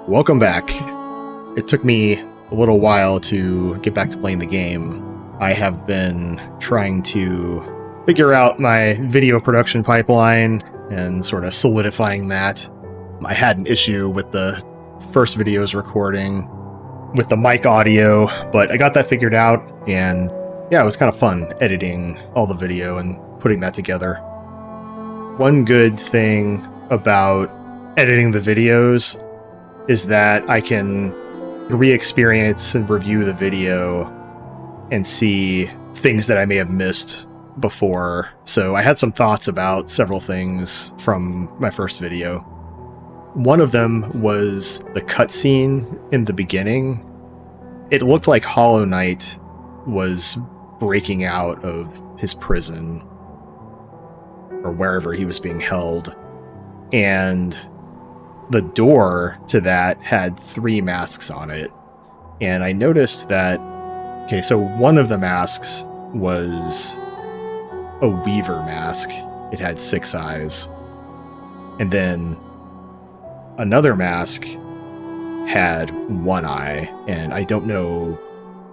Welcome back. It took me a little while to get back to playing the game. I have been trying to figure out my video production pipeline and sort of solidifying that. I had an issue with the first video's recording with the mic audio, but I got that figured out, and yeah, it was kind of fun editing all the video and putting that together. One good thing about editing the videos is that I can re-experience and review the video and see things that I may have missed before. So I had some thoughts about several things from my first video. One of them was the cutscene in the beginning. It looked like Hollow Knight was breaking out of his prison or wherever he was being held, and the door to that had 3 masks on it. And I noticed that, okay, so one of the masks was a Weaver mask. It had 6 eyes. And then another mask had 1 eye, and I don't know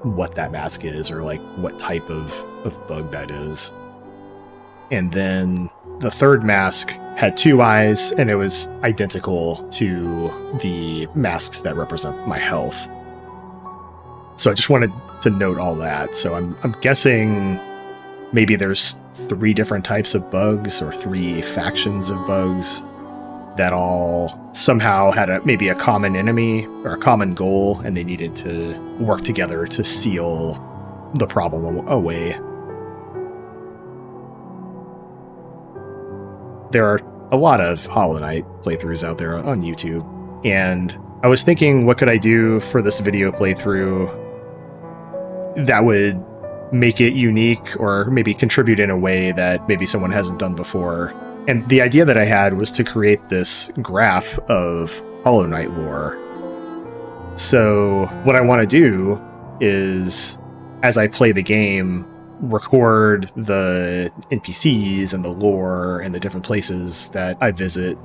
what that mask is or like what type of bug that is. And then the third mask had 2 eyes, and it was identical to the masks that represent my health. So I just wanted to note all that. So I'm guessing maybe there's 3 different types of bugs or 3 factions of bugs that all somehow had maybe a common enemy or a common goal, and they needed to work together to seal the problem away. There are a lot of Hollow Knight playthroughs out there on YouTube, and I was thinking, what could I do for this video playthrough that would make it unique or maybe contribute in a way that maybe someone hasn't done before? And the idea that I had was to create this graph of Hollow Knight lore. So what I want to do is, as I play the game, record the NPCs and the lore and the different places that I visit,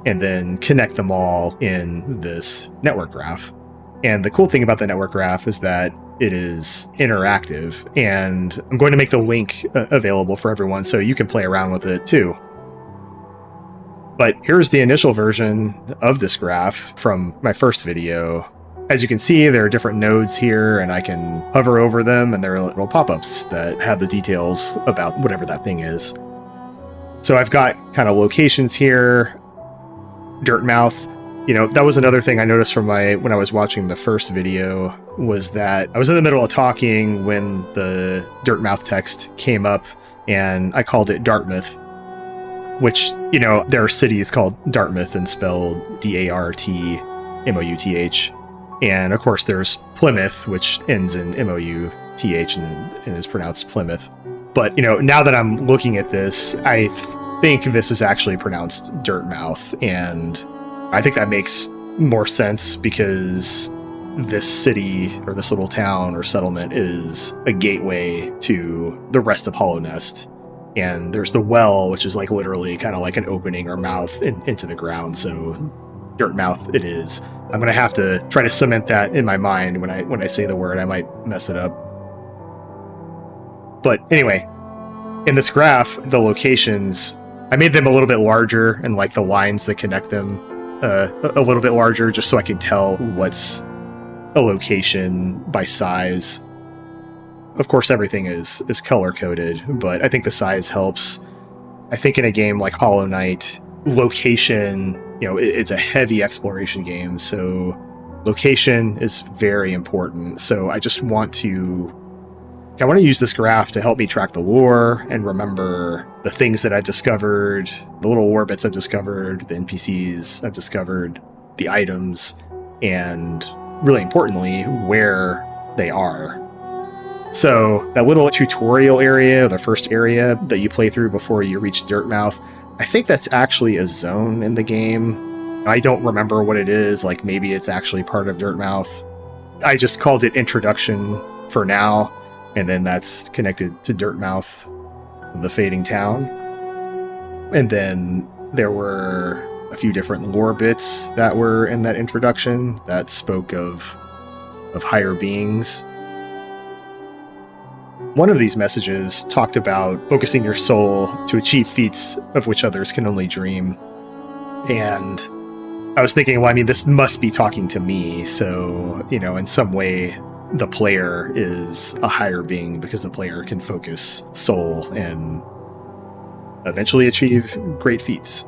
and then connect them all in this network graph. And the cool thing about the network graph is that it is interactive, and I'm going to make the link available for everyone so you can play around with it too. But here's the initial version of this graph from my first video. As you can see, there are different nodes here, and I can hover over them, and there are little pop-ups that have the details about whatever that thing is. So I've got kind of locations here. Dirtmouth. You know, that was another thing I noticed from when I was watching the first video, was that I was in the middle of talking when the Dirtmouth text came up, and I called it Dartmouth, which, you know, there are cities called Dartmouth and spelled D-A-R-T-M-O-U-T-H. And of course there's Plymouth, which ends in M-O-U-T-H and is pronounced Plymouth. But, you know, now that I'm looking at this, I think this is actually pronounced Dirtmouth, and I think that makes more sense because this city or this little town or settlement is a gateway to the rest of Hallownest. And there's the well, which is like literally kind of like an opening or mouth into the ground. So Dirtmouth it is. I'm going to have to try to cement that in my mind when I say the word. I might mess it up. But anyway, in this graph, the locations, I made them a little bit larger, and like the lines that connect them a little bit larger, just so I can tell what's a location by size. Of course, everything is color-coded, but I think the size helps. I think in a game like Hollow Knight, location, you know, it's a heavy exploration game, so location is very important. So I want to use this graph to help me track the lore and remember the things that I've discovered, the little orbits I've discovered, the NPCs I've discovered, the items, and really importantly, where they are. So that little tutorial area, the first area that you play through before you reach Dirtmouth, I think that's actually a zone in the game. I don't remember what it is, like maybe it's actually part of Dirtmouth. I just called it Introduction for now, and then that's connected to Dirtmouth, the fading town. And then there were a few different lore bits that were in that introduction that spoke of higher beings. One of these messages talked about focusing your soul to achieve feats of which others can only dream. And I was thinking, well, I mean, this must be talking to me. So, you know, in some way, the player is a higher being because the player can focus soul and eventually achieve great feats.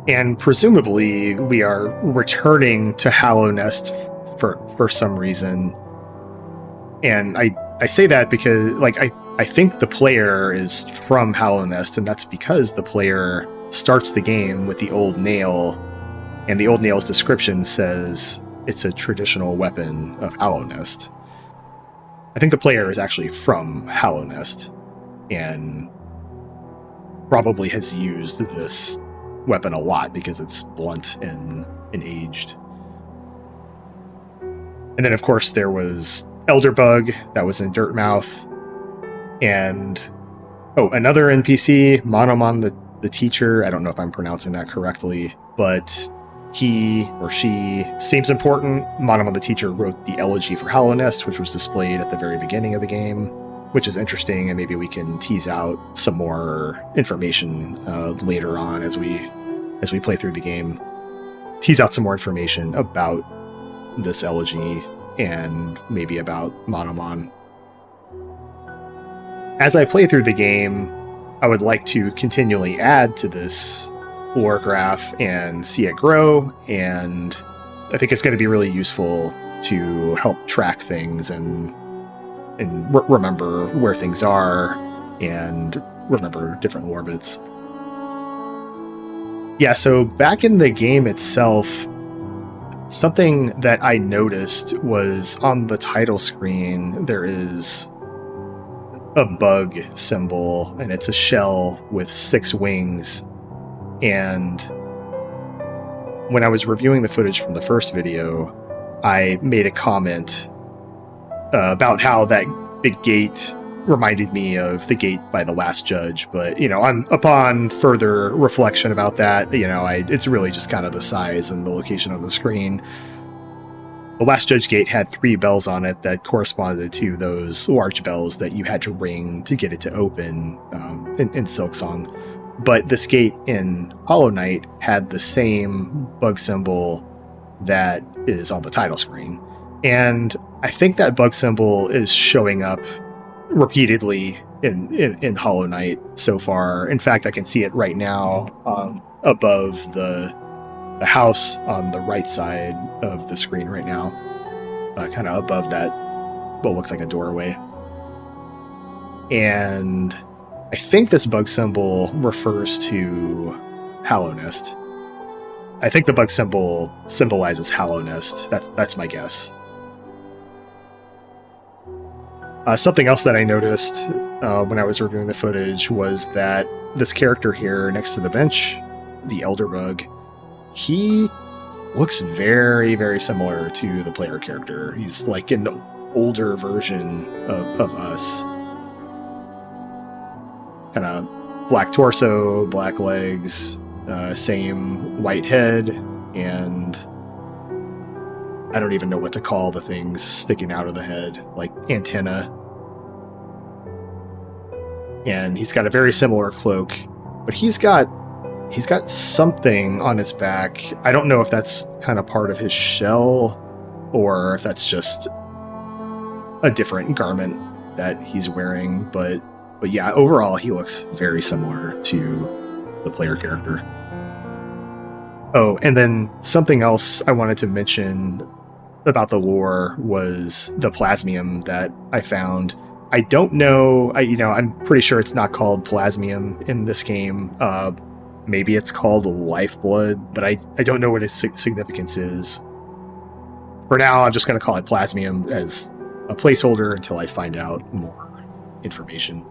And presumably, we are returning to Hallownest for some reason. And I say that because, like, I think the player is from Hallownest, and that's because the player starts the game with the old nail, and the old nail's description says it's a traditional weapon of Hallownest. I think the player is actually from Hallownest, and probably has used this weapon a lot because it's blunt and aged. And then, of course, there was Elderbug that was in Dirtmouth, and another NPC, Monomon the teacher. I don't know if I'm pronouncing that correctly, but he or she seems important. Monomon the teacher wrote the elegy for Hallownest, which was displayed at the very beginning of the game, which is interesting, and maybe we can tease out some more information later on as we play through the game. Tease out some more information about this elegy and maybe about Monomon. As I play through the game, I would like to continually add to this lore graph and see it grow, and I think it's going to be really useful to help track things and remember where things are and remember different lore bits. Yeah, so back in the game itself, something that I noticed was on the title screen, there is a bug symbol, and it's a shell with 6 wings. And when I was reviewing the footage from the first video, I made a comment about how that big gate reminded me of the gate by the Last Judge, but upon further reflection about that, it's really just kind of the size and the location of the screen. The Last Judge gate had 3 bells on it that corresponded to those large bells that you had to ring to get it to open in Silksong. But this gate in Hollow Knight had the same bug symbol that is on the title screen. And I think that bug symbol is showing up repeatedly in Hollow Knight so far. In fact, I can see it right now above the house on the right side of the screen right now, kind of above that what looks like a doorway. And I think this bug symbol refers to Hallownest. I think the bug symbol symbolizes Hallownest. That's my guess. Something else that I noticed when I was reviewing the footage was that this character here next to the bench, the Elderbug, he looks very, very similar to the player character. He's like an older version of us. Kind of black torso, black legs, same white head, and I don't even know what to call the things sticking out of the head, like antenna. And he's got a very similar cloak, but he's got something on his back. I don't know if that's kind of part of his shell or if that's just a different garment that he's wearing, but yeah, overall he looks very similar to the player character. Oh, and then something else I wanted to mention about the lore was the plasmium that I found. I don't know, I'm pretty sure it's not called plasmium in this game. Maybe it's called lifeblood, but I don't know what its significance is. For now, I'm just going to call it plasmium as a placeholder until I find out more information.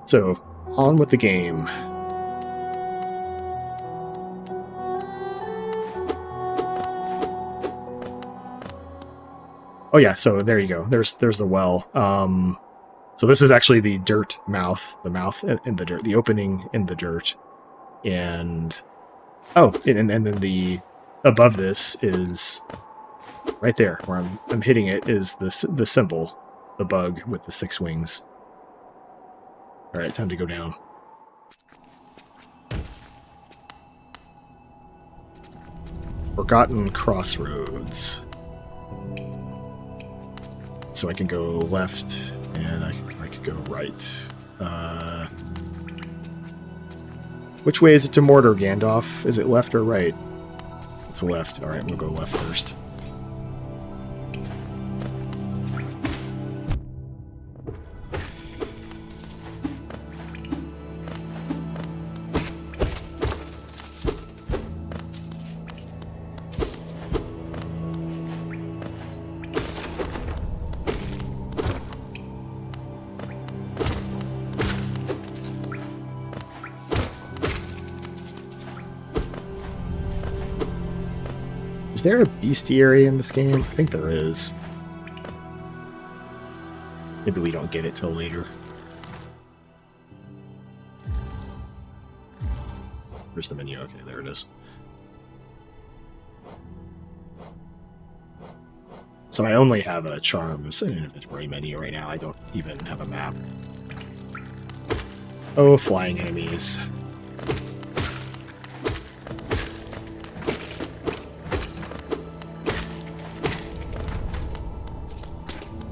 So, on with the game. Oh yeah, so there you go. There's the well. So this is actually the dirt mouth, the mouth in the dirt, the opening in the dirt. And, oh, and then the, above this is, right there, where I'm hitting it, is the symbol, the bug with the 6 wings. Alright, time to go down. Forgotten Crossroads. So I can go left, and I could go right. Which way is it to Mordor, Gandalf? Is it left or right? It's left. Alright, we'll go left first. Is there a bestiary in this game? I think there is. Maybe we don't get it till later. Where's the menu? Okay, there it is. So I only have a charms and inventory menu right now. I don't even have a map. Oh, flying enemies.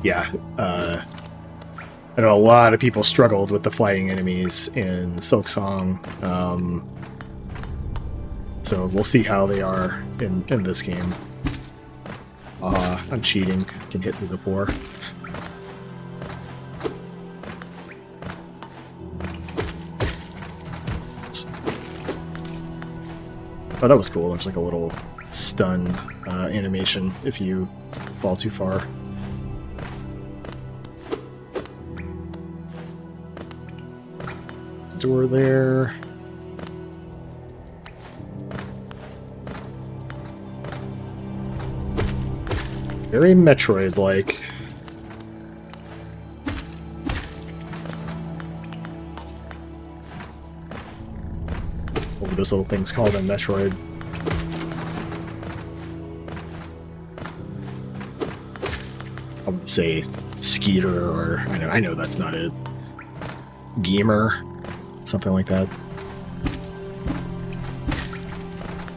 Yeah, I know a lot of people struggled with the flying enemies in Silksong, so we'll see how they are in this game. I'm cheating. I can hit through the floor. Oh, that was cool. There's like a little stun animation if you fall too far. Door there. Very Metroid-like. What were those little things called in Metroid? I would say Skeeter, or I know that's not it. Gamer. Something like that.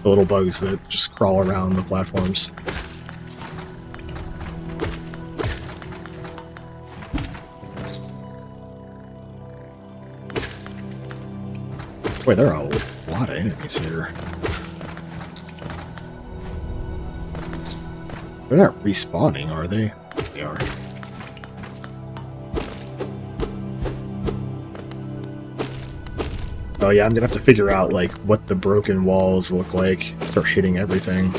The little bugs that just crawl around the platforms. Boy, there are a lot of enemies here. They're not respawning, are they? They are. Oh yeah, I'm gonna have to figure out, like, what the broken walls look like. Start hitting everything.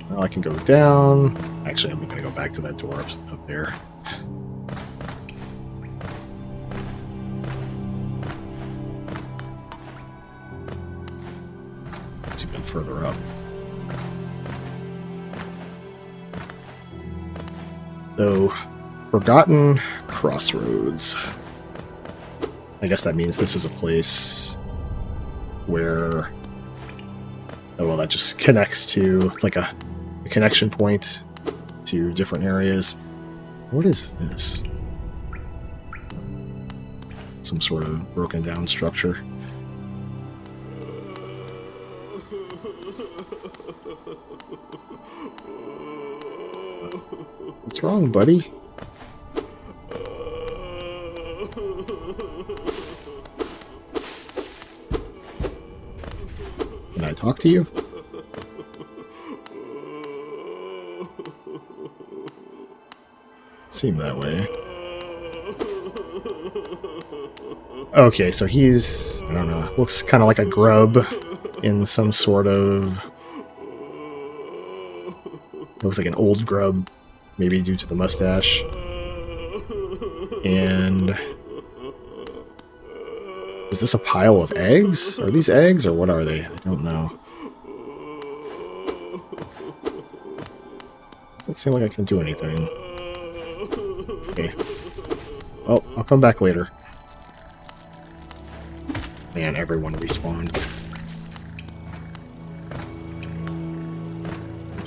Well, I can go down. Actually, I'm gonna go back to that door up there. It's even further up. So, Forgotten Crossroads. I guess that means this is a place where... Oh, well, that just connects to... It's like a connection point to different areas. What is this? Some sort of broken down structure. What's wrong, buddy? Can I talk to you? Seem that way. Okay, so he's, I don't know, looks kind of like a grub in some sort of... Looks like an old grub, maybe due to the mustache. And... Is this a pile of eggs? Are these eggs, or what are they? I don't know. Doesn't seem like I can do anything. Okay. Oh, I'll come back later. Man, everyone respawned.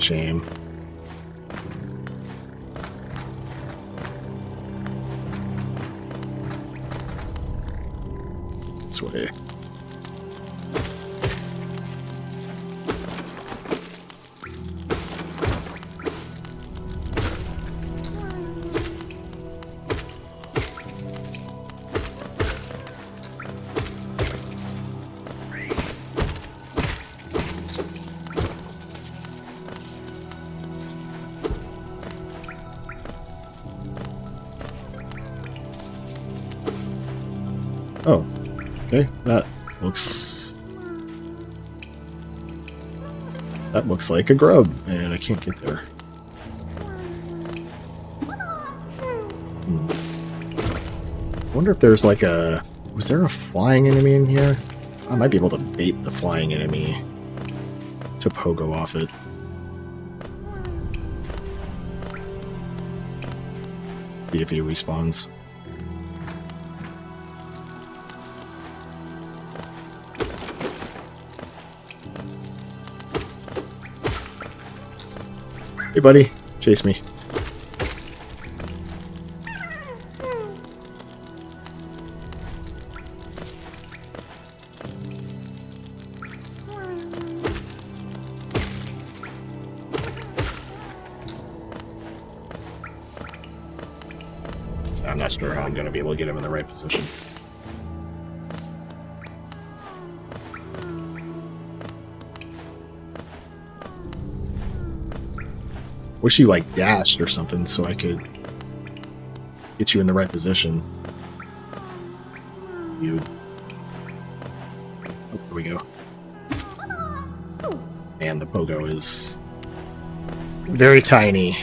Shame. This way. Oh, okay, that looks like a grub, and I can't get there. I wonder if there's like a... Was there a flying enemy in here? I might be able to bait the flying enemy to pogo off it. See if he respawns. Hey buddy, chase me. I'm not sure how I'm going to be able to get him in the right position. Wish you like dashed or something so I could get you in the right position. You. Oh, there we go. And the pogo is very tiny.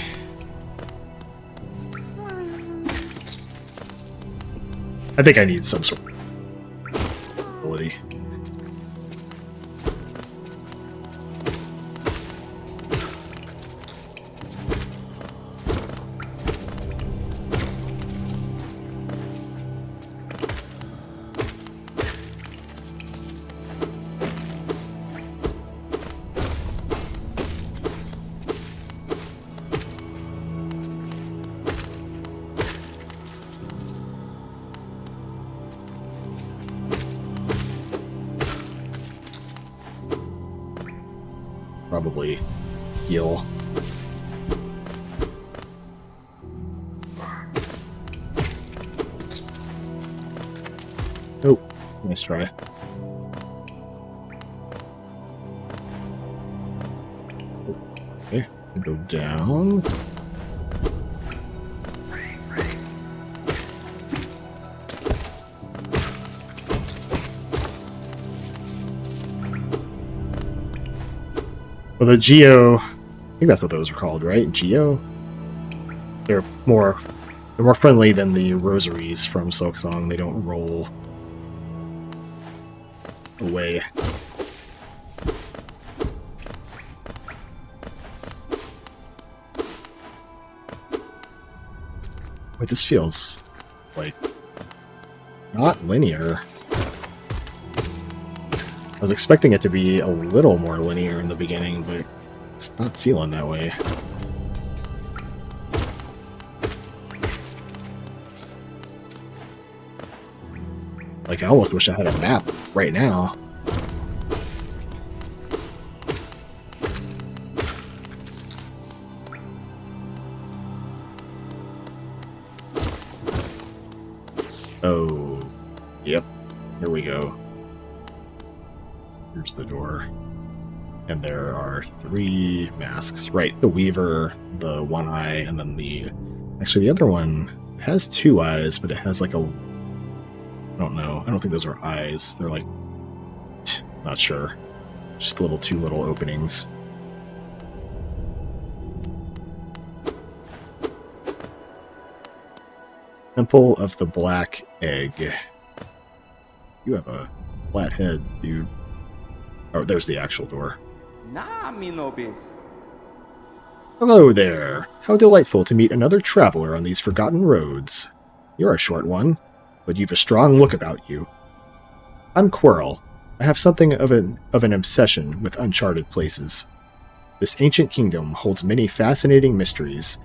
I think I need some sort of ability. Probably heal. Oh, nice try. Okay, go down. Well, the Geo, I think that's what those are called, right? Geo? They're more friendly than the rosaries from Silksong. They don't roll away. Wait, this feels like not linear. I was expecting it to be a little more linear in the beginning, but it's not feeling that way. Like, I almost wish I had a map right now. Oh, yep, here we go. Here's the door. And there are 3 masks. Right, the Weaver, the one eye, and then the... Actually, the other one has 2 eyes, but it has like a... I don't know. I don't think those are eyes. They're like... Not sure. Just 2 little openings. Temple of the Black Egg. You have a flat head, dude. Oh, there's the actual door. Nah, me no biz. Hello there. How delightful to meet another traveler on these forgotten roads. You're a short one, but you've a strong look about you. I'm Quirrel. I have something of an obsession with uncharted places. This ancient kingdom holds many fascinating mysteries,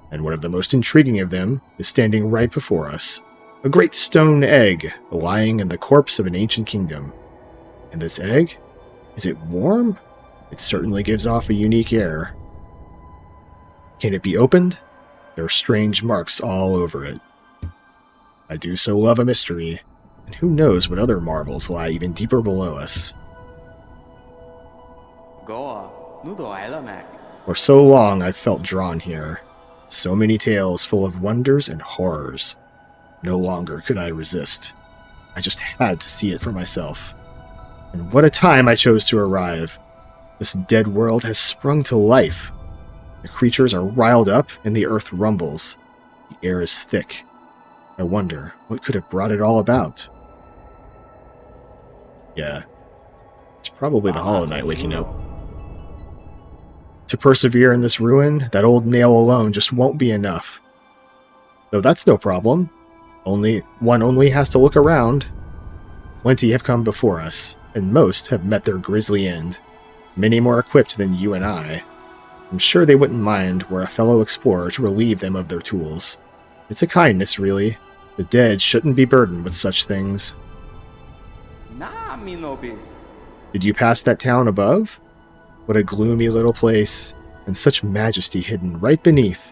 and one of the most intriguing of them is standing right before us. A great stone egg lying in the corpse of an ancient kingdom. And this egg? Is it warm? It certainly gives off a unique air. Can it be opened? There are strange marks all over it. I do so love a mystery, and who knows what other marvels lie even deeper below us. For so long I've felt drawn here. So many tales full of wonders and horrors. No longer could I resist. I just had to see it for myself. And what a time I chose to arrive. This dead world has sprung to life. The creatures are riled up and the earth rumbles. The air is thick. I wonder what could have brought it all about. Yeah, it's probably the Hollow Knight waking up. To persevere in this ruin, that old nail alone just won't be enough. Though that's no problem. One only has to look around. Plenty have come before us, and most have met their grisly end. Many more equipped than you and I. I'm sure they wouldn't mind were a fellow explorer to relieve them of their tools. It's a kindness, really. The dead shouldn't be burdened with such things. Did you pass that town above? What a gloomy little place, and such majesty hidden right beneath.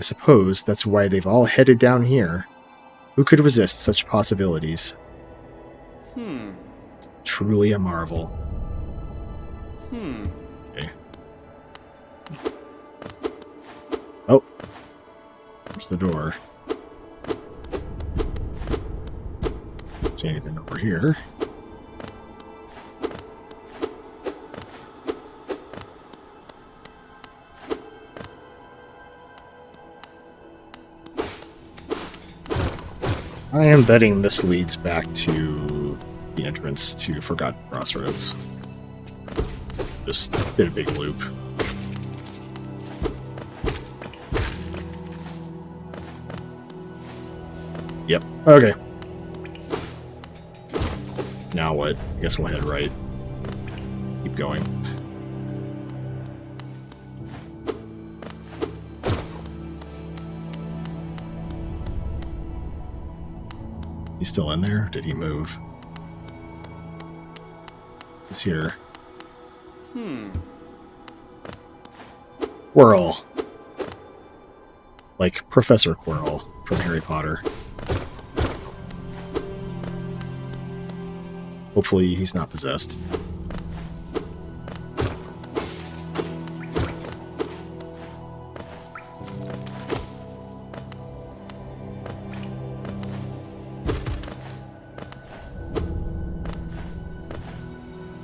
I suppose that's why they've all headed down here. Who could resist such possibilities? Truly a marvel. Okay. Oh. There's the door. Don't see anything over here. I am betting this leads back to the entrance to Forgotten Crossroads. Just did a big loop. Yep. Okay. Now what? I guess we'll head right. Keep going. He's still in there? Did he move? He's here. Quirrell. Like Professor Quirrell from Harry Potter. Hopefully he's not possessed.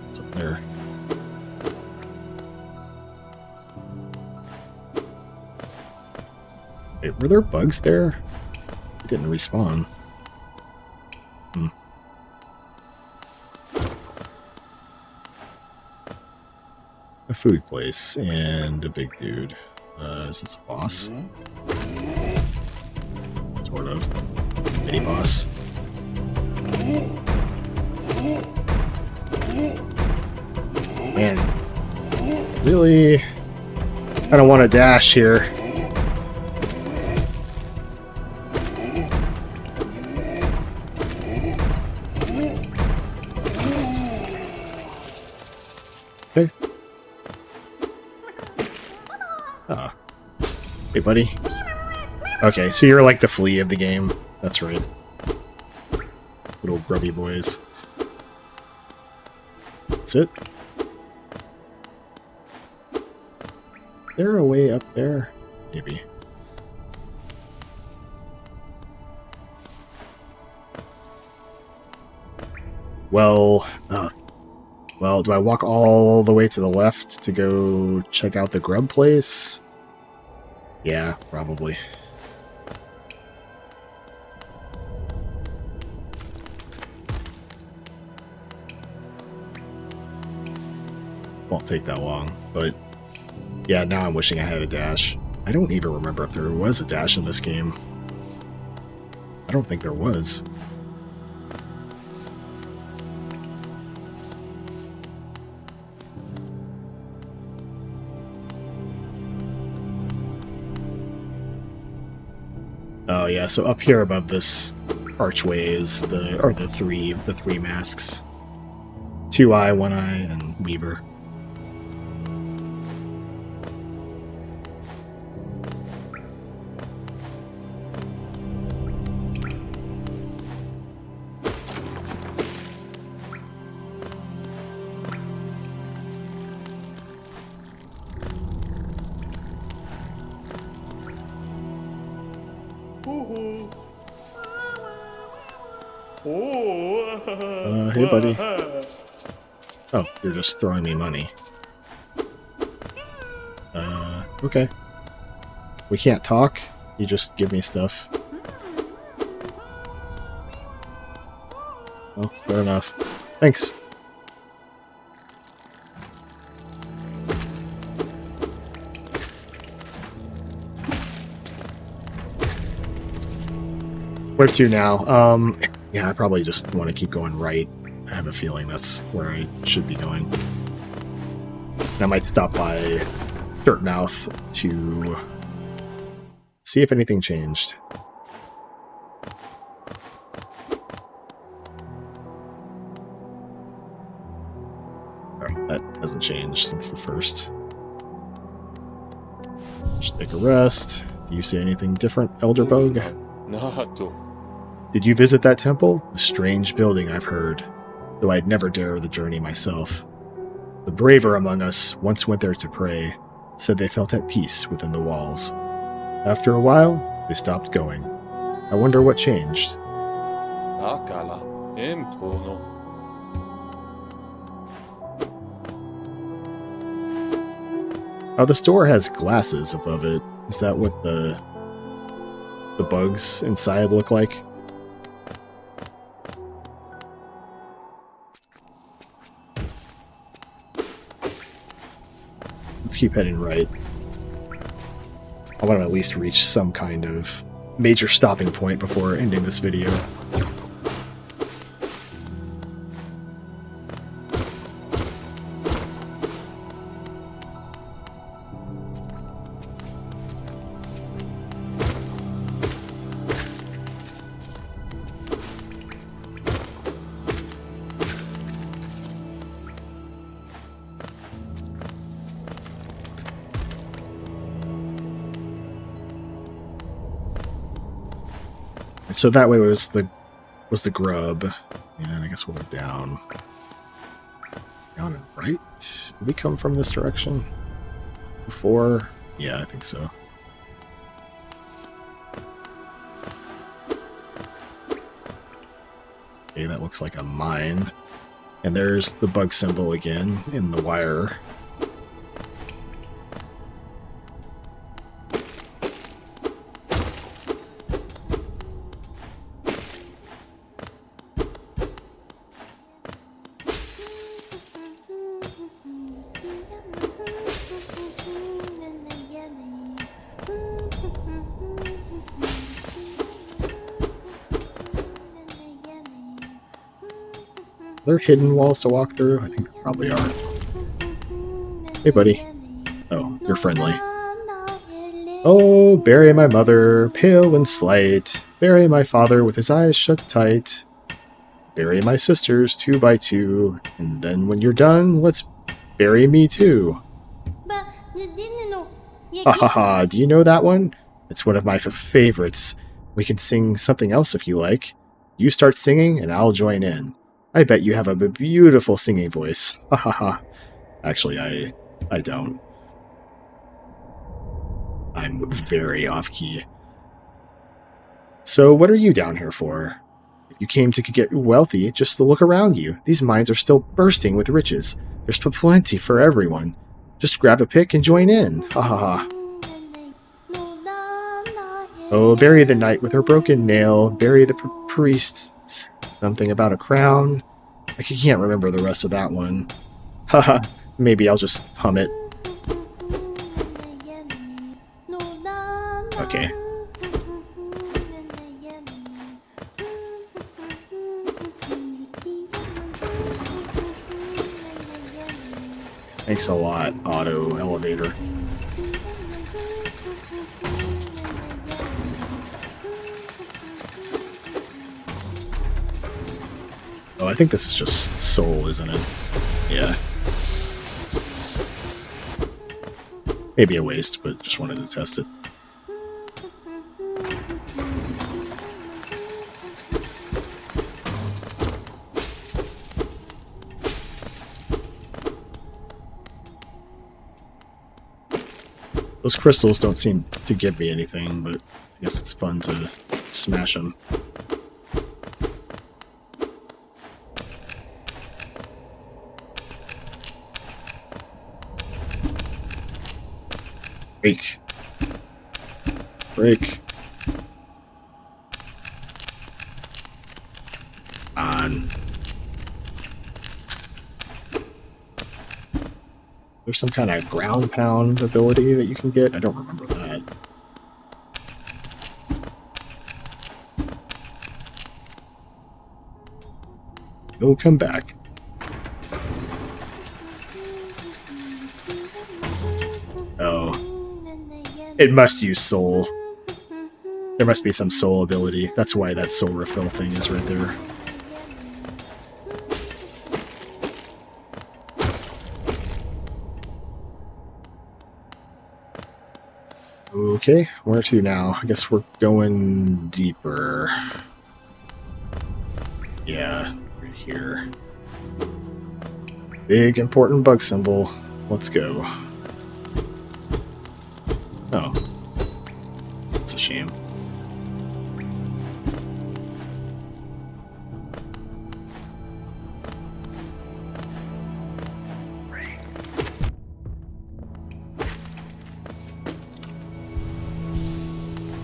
What's up there? Wait, were there bugs there? They didn't respawn. A food place and a big dude. Is this a boss? Sort of. Mini boss. Man. Really? I don't want to dash here. Okay. Ah. Hey, buddy. Okay, so you're like the flea of the game. That's right. Little grubby boys. That's it. They're a way up there. Maybe. Well, do I walk all the way to the left to go check out the grub place? Yeah, probably. Won't take that long, but Yeah, now I'm wishing I had a dash. I don't even remember if there was a dash in this game. I don't think there was. Oh yeah, so up here above this archway is the three masks. 2 Eye, 1 Eye, and Weaver. Hey buddy. Oh, you're just throwing me money. Okay. We can't talk? You just give me stuff. Oh, fair enough. Thanks. Where to now? Yeah, I probably just want to keep going right. I have a feeling that's where I should be going. And I might stop by Dirtmouth to see if anything changed. Oh, that hasn't changed since the first. Just take a rest. Do you see anything different, Elderbug? Did you visit that temple? A strange building, I've heard, though I'd never dare the journey myself. The braver among us once went there to pray, said they felt at peace within the walls. After a while, they stopped going. I wonder what changed. Oh, the store has glasses above it. Is that what the bugs inside look like? Let's keep heading right. I want to at least reach some kind of major stopping point before ending this video. So that way was the grub, and I guess we'll go down and right. Did we come from this direction before? Yeah, I think so. Okay, that looks like a mine, and there's the bug symbol again in the wire. Are there hidden walls to walk through? I think there probably are. Hey, buddy. Oh, you're friendly. Oh, bury my mother, pale and slight. Bury my father with his eyes shut tight. Bury my sisters 2 by 2. And then when you're done, let's bury me too. Ha ha ha, do you know that one? It's one of my favorites. We can sing something else if you like. You start singing and I'll join in. I bet you have a beautiful singing voice. Ha ha ha. Actually, I don't. I'm very off-key. So what are you down here for? If you came to get wealthy, just to look around you. These mines are still bursting with riches. There's plenty for everyone. Just grab a pick and join in. Ha ha ha. Oh, bury the knight with her broken nail. Bury the priest. Something about a crown. I can't remember the rest of that one. Haha, maybe I'll just hum it. okay. Thanks a lot, auto elevator. Oh, I think this is just soul, isn't it? Yeah. Maybe a waste, but just wanted to test it. Those crystals don't seem to give me anything, but I guess it's fun to smash them. Break. Break. On. There's some kind of ground pound ability that you can get. I don't remember that. It'll come back. Oh. It must use soul. There must be some soul ability. That's why that soul refill thing is right there. Okay, where to now? I guess we're going deeper. Yeah, right here. Big important bug symbol. Let's go. Oh. That's a shame.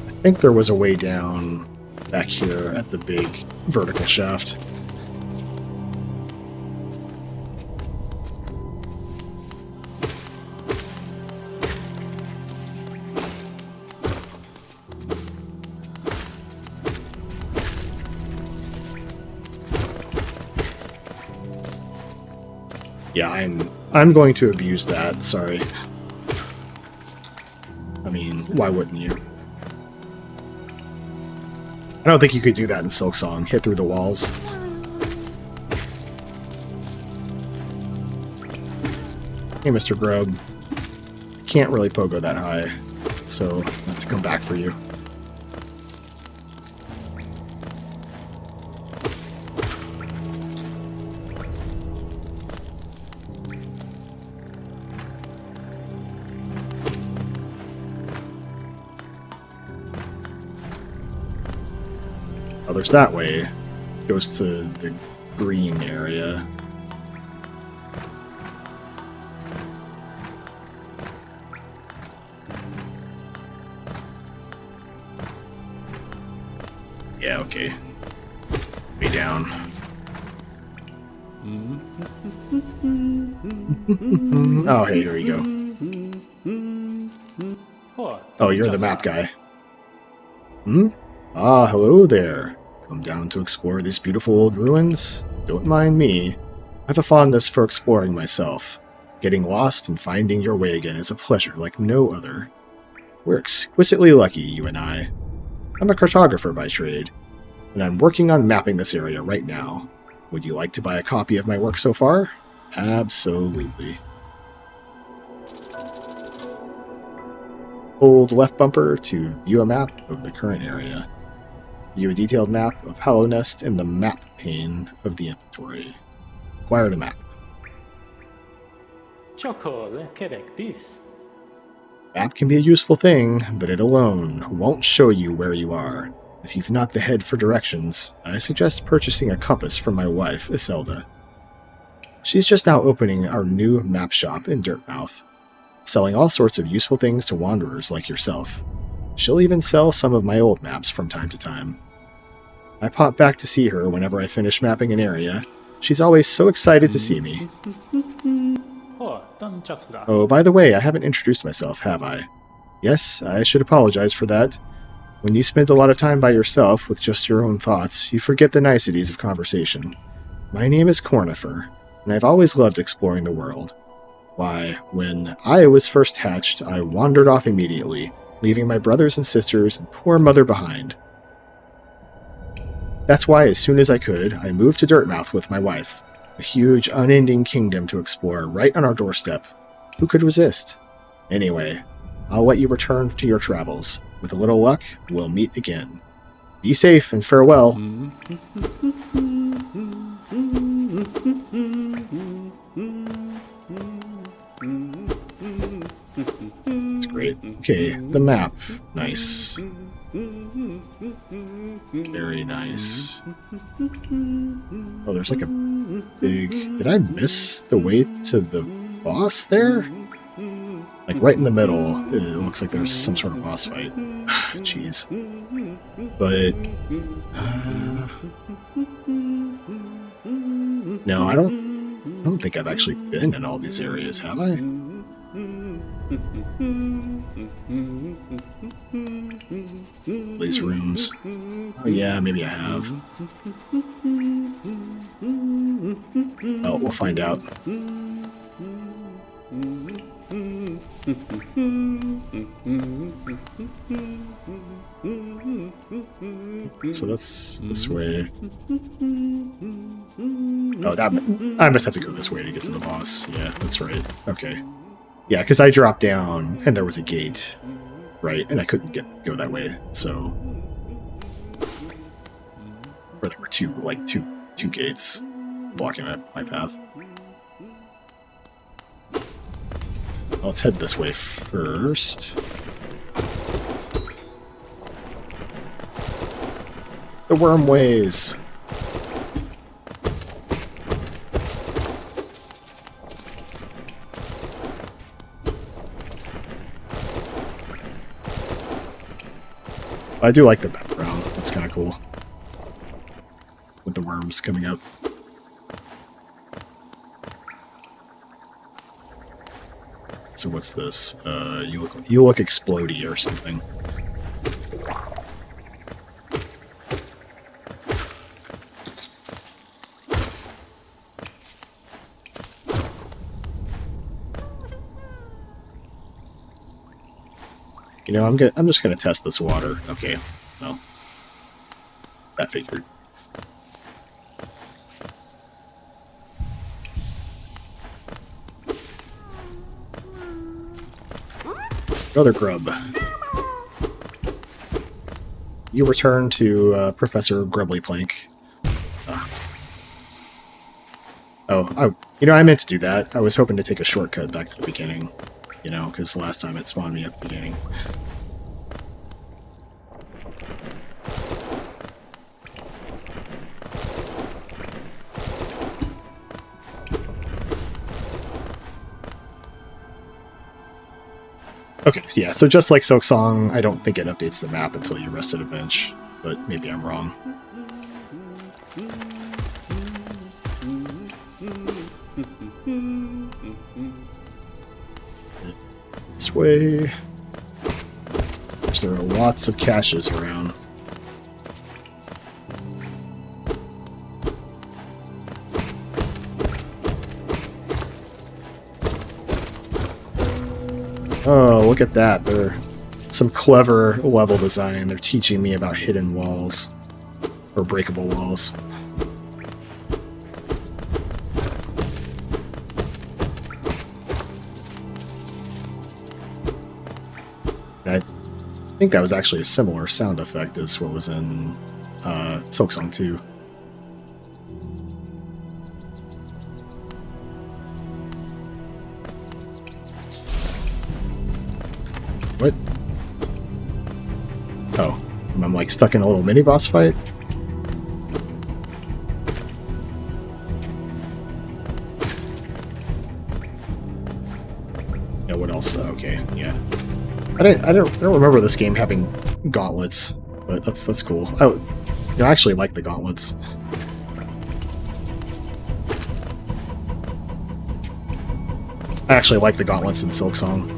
I think there was a way down back here at the big vertical shaft. Yeah, I'm going to abuse that, sorry. I mean, why wouldn't you? I don't think you could do that in Silksong. Hit through the walls. Hey, Mr. Grub. Can't really pogo that high, so I have to come back for you. Oh, there's that way. Goes to the green area. Yeah, okay. Be down. Oh, hey, here we go. Oh, you're the map guy. Hmm? Ah, hello there. Come down to explore these beautiful old ruins? Don't mind me. I have a fondness for exploring myself. Getting lost and finding your way again is a pleasure like no other. We're exquisitely lucky, you and I. I'm a cartographer by trade, and I'm working on mapping this area right now. Would you like to buy a copy of my work so far? Absolutely. Hold left bumper to view a map of the current area. View a detailed map of Hallownest in the map pane of the inventory. Acquire the map. Map can be a useful thing, but it alone won't show you where you are. If you've not the head for directions, I suggest purchasing a compass from my wife, Iselda. She's just now opening our new map shop in Dirtmouth, selling all sorts of useful things to wanderers like yourself. She'll even sell some of my old maps from time to time. I pop back to see her whenever I finish mapping an area. She's always so excited to see me. Oh, by the way, I haven't introduced myself, have I? Yes, I should apologize for that. When you spend a lot of time by yourself with just your own thoughts, you forget the niceties of conversation. My name is Cornifer, and I've always loved exploring the world. Why, when I was first hatched, I wandered off immediately, leaving my brothers and sisters and poor mother behind. That's why, as soon as I could, I moved to Dirtmouth with my wife, a huge, unending kingdom to explore right on our doorstep. Who could resist? Anyway, I'll let you return to your travels. With a little luck, we'll meet again. Be safe and farewell. That's great. Okay, the map. Nice. Very nice. Oh, there's like a big... Did I miss the way to the boss there? Like right in the middle, it looks like there's some sort of boss fight. Jeez. But... no, I don't think I've actually been in all these areas, have I? These rooms. Oh yeah, maybe I have. Oh, we'll find out. So that's this way. Oh, I must have to go this way to get to the boss. Yeah, that's right. Okay. Yeah, because I dropped down and there was a gate, right? And I couldn't go that way, so... Or there were two gates blocking my path. Let's head this way first. The wormways! I do like the background. That's kind of cool. With the worms coming up. So what's this? You look explodey or something. You know, I'm just gonna test this water. Okay, well, that figured. Another grub. You return to Professor Grubblyplank. You know, I meant to do that. I was hoping to take a shortcut back to the beginning. You know, because last time it spawned me at the beginning. Okay, yeah, so just like Silksong, I don't think it updates the map until you rest at a bench, but maybe I'm wrong. This way. There are lots of caches around. Oh, look at that. There's some clever level design. They're teaching me about hidden walls. Or breakable walls. I think that was actually a similar sound effect as what was in Silksong 2. What? Oh, I'm like stuck in a little mini boss fight? Yeah, what else? Okay, yeah. I don't remember this game having gauntlets, but that's cool. I actually like the gauntlets. I actually like the gauntlets in Silksong.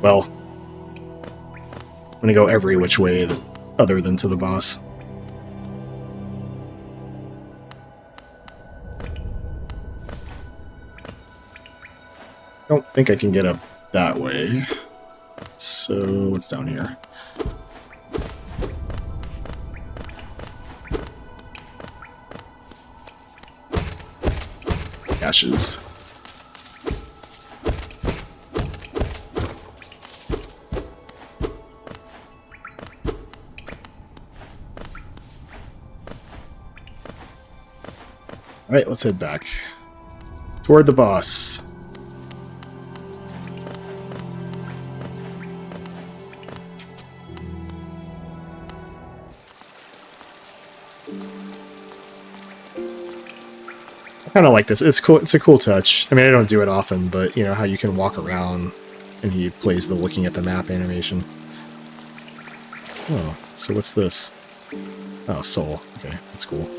Well, I'm gonna go every which way other than to the boss. I don't think I can get up that way. So, what's down here? Ashes. Alright, let's head back. Toward the boss. I kind of like this. It's cool. It's a cool touch. I mean, I don't do it often, but you know how you can walk around and he plays the looking at the map animation. Oh, so what's this? Oh, soul. Okay, that's cool.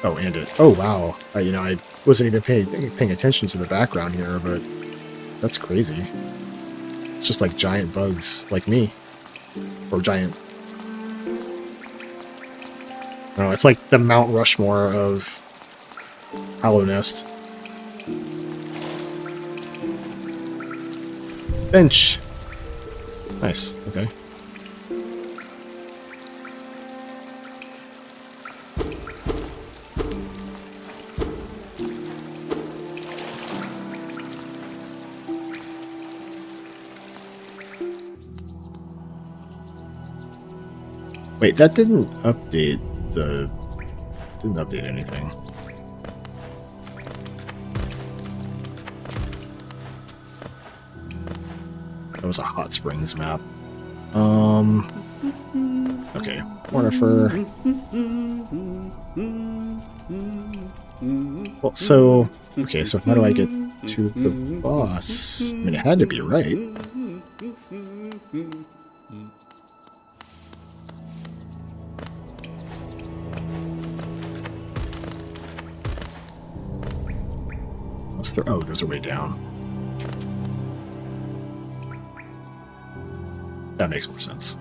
Oh, and it. Oh, wow. You know, I wasn't even paying attention to the background here, but that's crazy. It's just like giant bugs, like me. Or giant... Oh, it's like the Mount Rushmore of Hallownest. Bench! Nice, okay. Wait, that didn't update didn't update anything. That was a hot springs map. Okay, Cornifer. Well, so okay, so how do I get to the boss? I mean, it had to be right. Oh, there's a way down. That makes more sense.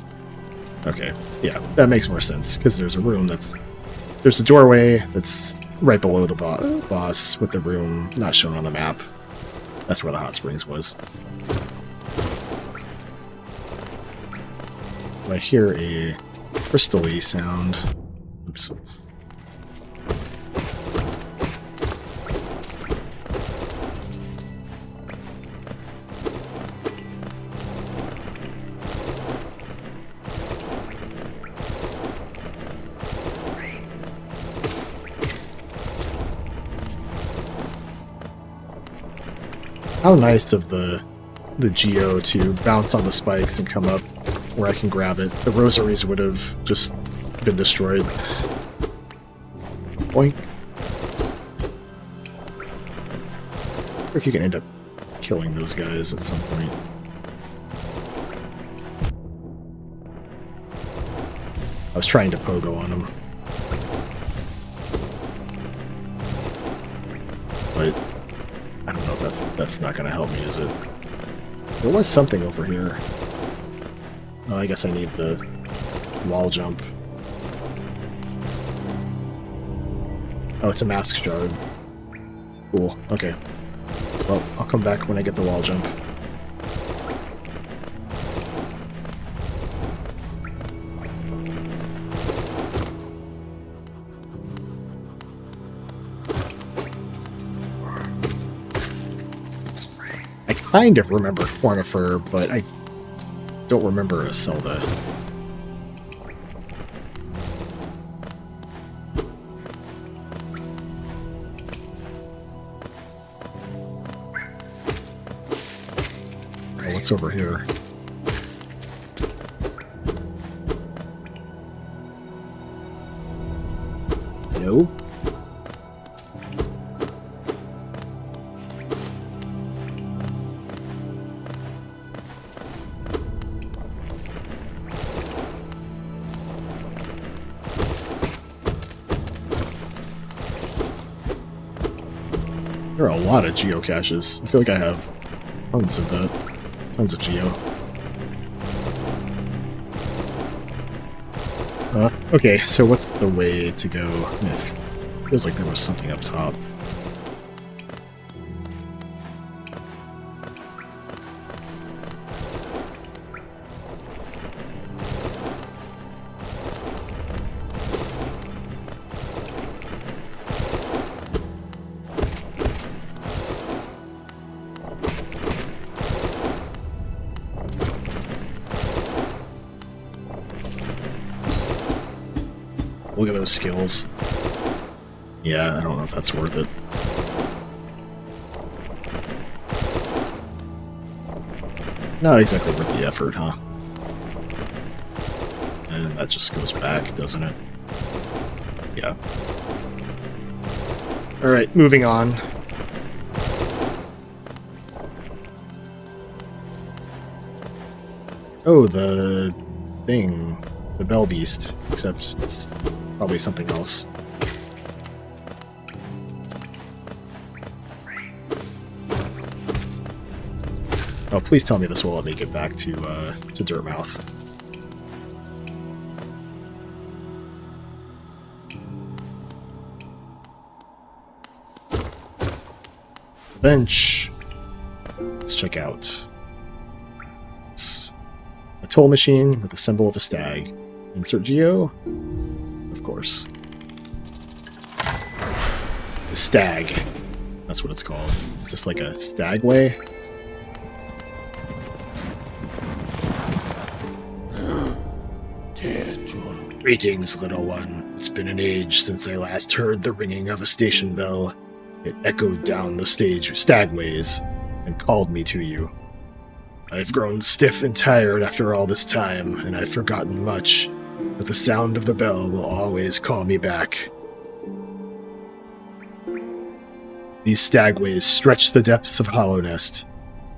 Okay, yeah, that makes more sense, because there's a room there's a doorway that's right below the boss, with the room not shown on the map. That's where the hot springs was. I hear a crystal-y sound. Oops. How nice of the Geo to bounce on the spikes and come up where I can grab it. The rosaries would have just been destroyed. Boink. Or if you can end up killing those guys at some point. I was trying to pogo on them. But I don't know if that's not gonna help me, is it? There was something over here. Oh, I guess I need the wall jump. Oh, it's a mask shard. Cool, okay. Well, I'll come back when I get the wall jump. I kind of remember Cornifer, but I don't remember Zelda. Alright, what's over here? No? There are a lot of geocaches. I feel like I have Tons of that. Tons of geo. Okay, so what's the way to go? Feels like there was something up top. Look at those skills. Yeah, I don't know if that's worth it. Not exactly worth the effort, huh? And that just goes back, doesn't it? Yeah. Alright, moving on. Oh, the thing. The Bell Beast. Except it's probably something else. Oh, please tell me this will let me get back to Dirtmouth. Bench. Let's check out. It's a toll machine with the symbol of a stag. Insert geo? Of course. The stag. That's what it's called. Is this like a stagway? Greetings, little one. It's been an age since I last heard the ringing of a station bell. It echoed down the stagways and called me to you. I've grown stiff and tired after all this time, and I've forgotten much, but the sound of the bell will always call me back. These stagways stretch the depths of Hallownest.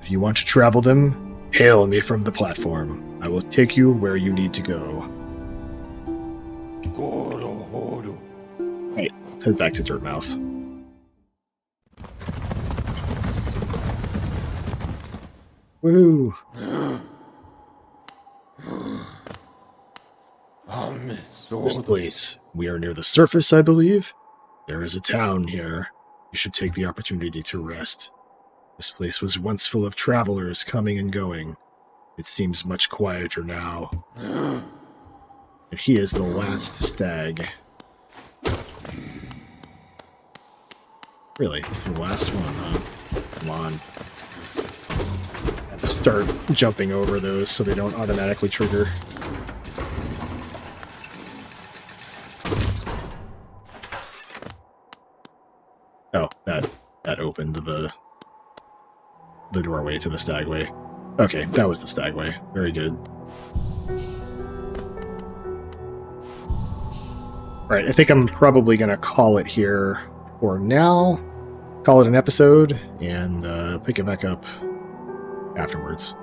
If you want to travel them, hail me from the platform. I will take you where you need to go. Right, let's head back to Dirtmouth. Woohoo! This place. We are near the surface, I believe. There is a town here. You should take the opportunity to rest. This place was once full of travelers coming and going. It seems much quieter now. And he is the last stag. Really? He's the last one, huh? Come on. I have to start jumping over those so they don't automatically trigger. Oh, that opened the doorway to the stagway. Okay, that was the stagway. Very good. Alright, I think I'm probably going to call it here for now. Call it an episode, and pick it back up afterwards.